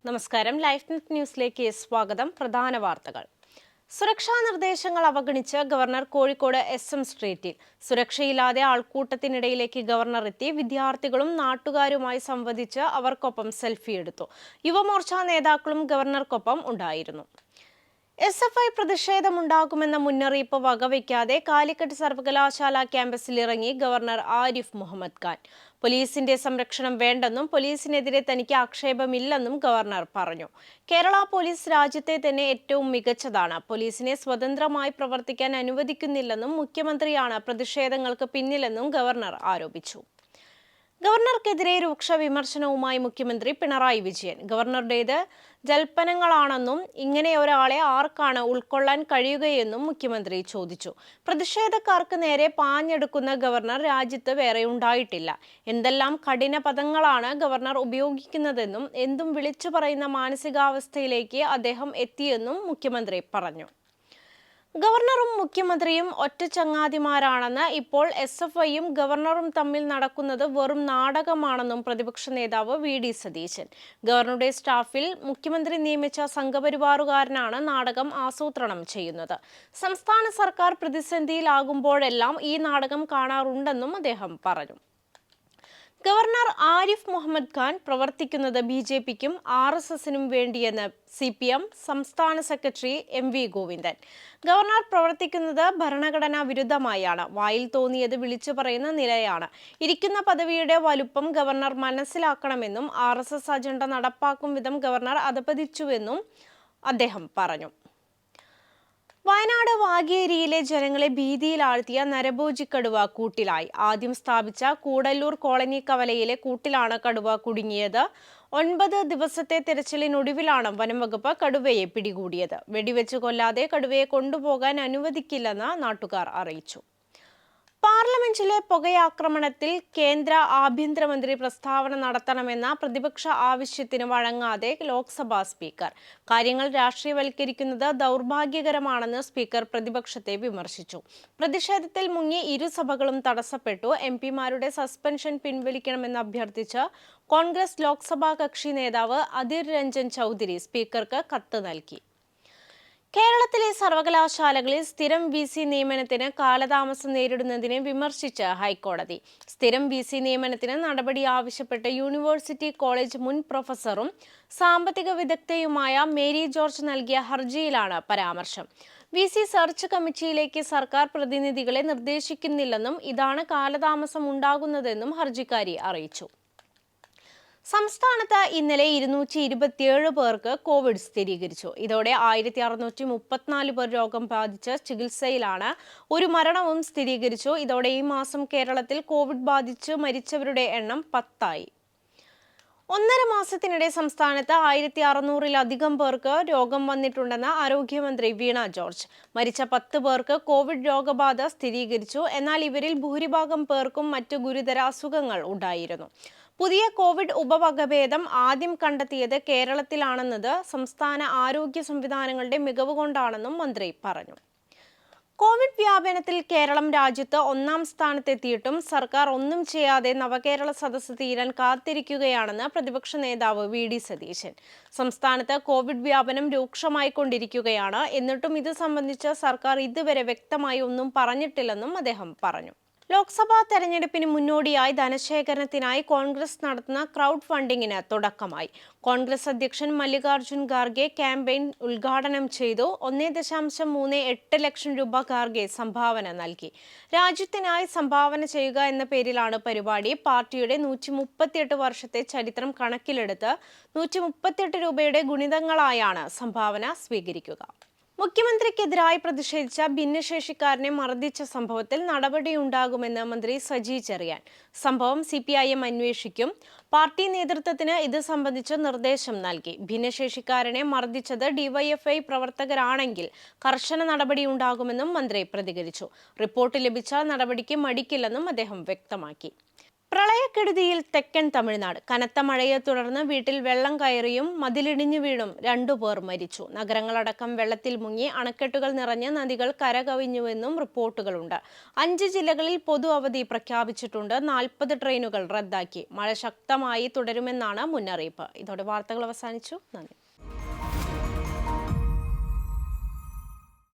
നമസ്കാരം. Life net ന്യൂസിലേക്ക് സ്വാഗതം. പ്രധാന വാർത്തകൾ. സുരക്ഷാ നിർദ്ദേശങ്ങൾ അവഗണിച്ച് ഗവർണർ കോഴിക്കോട് SM സ്ട്രീറ്റിൽ. സുരക്ഷയില്ലാതെ ആൾക്കൂട്ടത്തിനിടയിലേക്ക് ഗവർണർ എത്തി. വിദ്യാർത്ഥികളും നാട്ടുകാരുമായി സംവദിച്ച് അവർക്കൊപ്പം സെൽഫി എടുത്തു. യുവമോർച്ച നേതാക്കളും ഗവർണർക്കൊപ്പം ഉണ്ടായിരുന്നു. SFI പ്രതിഷേധമുണ്ടാകുമെന്ന മുന്നറിയിപ്പ് വകവയ്ക്കാതെ കാലിക്കറ്റ് സർവകലാശാല ക്യാമ്പസിൽ ഇറങ്ങി ഗവർണർ ആരിഫ് മുഹമ്മദ് ഖാൻ. പോലീസിന്റെ സംരക്ഷണം വേണ്ടെന്നും പോലീസിനെതിരെ തനിക്ക് ആക്ഷേപമില്ലെന്നും ഗവർണർ പറഞ്ഞു. കേരള പോലീസ് രാജ്യത്തെ തന്നെ ഏറ്റവും മികച്ചതാണ്. പോലീസിനെ സ്വതന്ത്രമായി പ്രവർത്തിക്കാൻ അനുവദിക്കുന്നില്ലെന്നും മുഖ്യമന്ത്രിയാണ് പ്രതിഷേധങ്ങൾക്ക് പിന്നിലെന്നും ഗവർണർ ആരോപിച്ചു. ഗവർണർക്കെതിരെ രൂക്ഷ വിമർശനവുമായി മുഖ്യമന്ത്രി പിണറായി വിജയൻ. ഗവർണറുടേത് ജൽപ്പനങ്ങളാണെന്നും ഇങ്ങനെ ഒരാളെ ആർക്കാണ് ഉൾക്കൊള്ളാൻ കഴിയുകയെന്നും മുഖ്യമന്ത്രി ചോദിച്ചു. പ്രതിഷേധക്കാർക്ക് നേരെ പാഞ്ഞെടുക്കുന്ന ഗവർണർ രാജ്യത്ത് വേറെ ഉണ്ടായിട്ടില്ല. എന്തെല്ലാം കഠിന പദങ്ങളാണ് ഗവർണർ ഉപയോഗിക്കുന്നതെന്നും എന്തും വിളിച്ചു പറയുന്ന മാനസികാവസ്ഥയിലേക്ക് അദ്ദേഹം എത്തിയെന്നും മുഖ്യമന്ത്രി പറഞ്ഞു. ഗവർണറും മുഖ്യമന്ത്രിയും ഒറ്റച്ചങ്ങാതിമാരാണെന്ന്, ഇപ്പോൾ SFIയും ഗവർണറും തമ്മിൽ നടക്കുന്നത് വെറും നാടകമാണെന്നും പ്രതിപക്ഷ നേതാവ് VD സതീശൻ. ഗവർണറുടെ സ്റ്റാഫിൽ മുഖ്യമന്ത്രി നിയമിച്ച സംഘപരിവാറുകാരനാണ് നാടകം ആസൂത്രണം ചെയ്യുന്നത്. സംസ്ഥാന സർക്കാർ പ്രതിസന്ധിയിലാകുമ്പോഴെല്ലാം ഈ നാടകം കാണാറുണ്ടെന്നും അദ്ദേഹം പറഞ്ഞു. ഗവർണർ ആരിഫ് മുഹമ്മദ് ഖാൻ പ്രവർത്തിക്കുന്നത് BJPക്കും RSSനും വേണ്ടിയെന്ന് CPM സംസ്ഥാന സെക്രട്ടറി MV ഗോവിന്ദൻ. ഗവർണർ പ്രവർത്തിക്കുന്നത് ഭരണഘടനാ വിരുദ്ധമായാണ്. വായിൽ തോന്നിയത് വിളിച്ചു പറയുന്ന നിലയാണ്. ഇരിക്കുന്ന പദവിയുടെ വലുപ്പം ഗവർണർ മനസ്സിലാക്കണമെന്നും RSS അജണ്ട നടപ്പാക്കും വിധം ഗവർണർ അധപതിച്ചുവെന്നും അദ്ദേഹം പറഞ്ഞു. വയനാട് വാഗേരിയിലെ ജനങ്ങളെ ഭീതിയിലാഴ്ത്തിയ നരഭോജി കടുവ കൂട്ടിലായി. ആദ്യം സ്ഥാപിച്ച കൂടല്ലൂർ കോളനി കവലയിലെ കൂട്ടിലാണ് കടുവ കുടുങ്ങിയത്. 9 ദിവസത്തെ തെരച്ചിലിനൊടുവിലാണ് വനംവകുപ്പ് കടുവയെ പിടികൂടിയത്. വെടിവെച്ച് കൊല്ലാതെ കടുവയെ കൊണ്ടുപോകാൻ അനുവദിക്കില്ലെന്ന് നാട്ടുകാർ അറിയിച്ചു. പാർലമെന്റിലെ പുകയാക്രമണത്തിൽ കേന്ദ്ര ആഭ്യന്തരമന്ത്രി പ്രസ്താവന നടത്തണമെന്ന പ്രതിപക്ഷ ആവശ്യത്തിന് വഴങ്ങാതെ ലോക്സഭാ സ്പീക്കർ. കാര്യങ്ങൾ രാഷ്ട്രീയവൽക്കരിക്കുന്നത് ദൗർഭാഗ്യകരമാണെന്ന് സ്പീക്കർ പ്രതിപക്ഷത്തെ വിമർശിച്ചു. പ്രതിഷേധത്തിൽ മുങ്ങി ഇരുസഭകളും തടസ്സപ്പെട്ടു. MPമാരുടെ സസ്പെൻഷൻ പിൻവലിക്കണമെന്ന് അഭ്യർത്ഥിച്ച് കോൺഗ്രസ് ലോക്സഭാ കക്ഷി നേതാവ് അധിർ രഞ്ജൻ ചൌധരി സ്പീക്കർക്ക് കത്ത് നൽകി. കേരളത്തിലെ സർവകലാശാലകളിൽ സ്ഥിരം VC നിയമനത്തിന് കാലതാമസം നേരിടുന്നതിനെ വിമർശിച്ച് ഹൈക്കോടതി. സ്ഥിരം VC നിയമനത്തിന് നടപടി ആവശ്യപ്പെട്ട് യൂണിവേഴ്സിറ്റി കോളേജ് മുൻ പ്രൊഫസറും സാമ്പത്തിക വിദഗ്ധയുമായ മേരി ജോർജ് നൽകിയ ഹർജിയിലാണ് പരാമർശം. VC സെർച്ച് കമ്മിറ്റിയിലേക്ക് സർക്കാർ പ്രതിനിധികളെ നിർദ്ദേശിക്കുന്നില്ലെന്നും ഇതാണ് കാലതാമസം ഉണ്ടാകുന്നതെന്നും ഹർജിക്കാരി അറിയിച്ചു. സംസ്ഥാനത്ത് ഇന്നലെ 227 പേർക്ക് കോവിഡ് സ്ഥിരീകരിച്ചു. ഇതോടെ 1634 പേർ രോഗം ബാധിച്ച് ചികിത്സയിലാണ്. ഒരു മരണവും സ്ഥിരീകരിച്ചു. ഇതോടെ ഈ മാസം കേരളത്തിൽ കോവിഡ് ബാധിച്ച് മരിച്ചവരുടെ എണ്ണം 10 ആയി. 1.5 മാസത്തിനിടെ സംസ്ഥാനത്ത് 1600-ലധികം പേർക്ക് രോഗം വന്നിട്ടുണ്ടെന്ന് ആരോഗ്യമന്ത്രി വീണ ജോർജ്. മരിച്ച 10 പേർക്ക് കോവിഡ് രോഗബാധ സ്ഥിരീകരിച്ചു. എന്നാൽ ഇവരിൽ ഭൂരിഭാഗം പേർക്കും മറ്റു ഗുരുതര അസുഖങ്ങൾ ഉണ്ടായിരുന്നു. പുതിയ കോവിഡ് ഉപവകഭേദം ആദ്യം കണ്ടെത്തിയത് കേരളത്തിലാണെന്നത് സംസ്ഥാന ആരോഗ്യ സംവിധാനങ്ങളുടെ മികവ് കൊണ്ടാണെന്നും മന്ത്രി പറഞ്ഞു. കോവിഡ് വ്യാപനത്തിൽ കേരളം രാജ്യത്ത് 1-ാം സ്ഥാനത്തെത്തിയിട്ടും സർക്കാർ ഒന്നും ചെയ്യാതെ നവകേരള സദസ്സ് തീരാൻ കാത്തിരിക്കുകയാണെന്ന് പ്രതിപക്ഷ നേതാവ് VD സതീശൻ. സംസ്ഥാനത്ത് കോവിഡ് വ്യാപനം രൂക്ഷമായിക്കൊണ്ടിരിക്കുകയാണ്. എന്നിട്ടും ഇത് സംബന്ധിച്ച് സർക്കാർ ഇതുവരെ വ്യക്തമായി ഒന്നും പറഞ്ഞിട്ടില്ലെന്നും അദ്ദേഹം പറഞ്ഞു. ലോക്സഭാ തെരഞ്ഞെടുപ്പിന് മുന്നോടിയായി ധനശേഖരണത്തിനായി കോൺഗ്രസ് നടത്തുന്ന ക്രൗഡ് ഫണ്ടിങ്ങിന് തുടക്കമായി. കോൺഗ്രസ് അധ്യക്ഷൻ മല്ലികാർജുൻ ഖാർഗെ ക്യാമ്പയിൻ ഉദ്ഘാടനം ചെയ്തു. 1.38 ലക്ഷം രൂപ ഖാർഗെ സംഭാവന നൽകി. രാജ്യത്തിനായി സംഭാവന ചെയ്യുക എന്ന പേരിലാണ് പരിപാടി. പാർട്ടിയുടെ 138 വർഷത്തെ ചരിത്രം കണക്കിലെടുത്ത് 138 രൂപയുടെ ഗുണിതങ്ങളായാണ് സംഭാവന സ്വീകരിക്കുക. മുഖ്യമന്ത്രിക്കെതിരായി പ്രതിഷേധിച്ച ഭിന്നശേഷിക്കാരനെ മർദ്ദിച്ച സംഭവത്തിൽ നടപടിയുണ്ടാകുമെന്ന് മന്ത്രി സജി ചെറിയാൻ. സംഭവം CPIM അന്വേഷിക്കും. പാർട്ടി നേതൃത്വത്തിന് ഇത് സംബന്ധിച്ച് നിർദ്ദേശം നൽകി. ഭിന്നശേഷിക്കാരനെ മർദ്ദിച്ചത് DYFI പ്രവർത്തകരാണെങ്കിൽ കർശന നടപടിയുണ്ടാകുമെന്നും മന്ത്രി പ്രതികരിച്ചു. റിപ്പോർട്ട് ലഭിച്ചാൽ നടപടിക്ക് മടിക്കില്ലെന്നും അദ്ദേഹം വ്യക്തമാക്കി. പ്രളയക്കെടുതിയിൽ തെക്കൻ തമിഴ്നാട്. കനത്ത മഴയെ തുടർന്ന് വീട്ടിൽ വെള്ളം കയറിയും മതിലിടിഞ്ഞു വീണും 2 പേർ മരിച്ചു. നഗരങ്ങളടക്കം വെള്ളത്തിൽ മുങ്ങി, അണക്കെട്ടുകൾ നിറഞ്ഞ് നദികൾ കരകവിഞ്ഞുവെന്നും റിപ്പോർട്ടുകളുണ്ട്. 5 ജില്ലകളിൽ പൊതു അവധി പ്രഖ്യാപിച്ചിട്ടുണ്ട്. 40 ട്രെയിനുകൾ റദ്ദാക്കി. മഴ ശക്തമായി തുടരുമെന്നാണ് മുന്നറിയിപ്പ്. ഇതോടെ വാർത്തകൾ അവസാനിച്ചു. നന്ദി.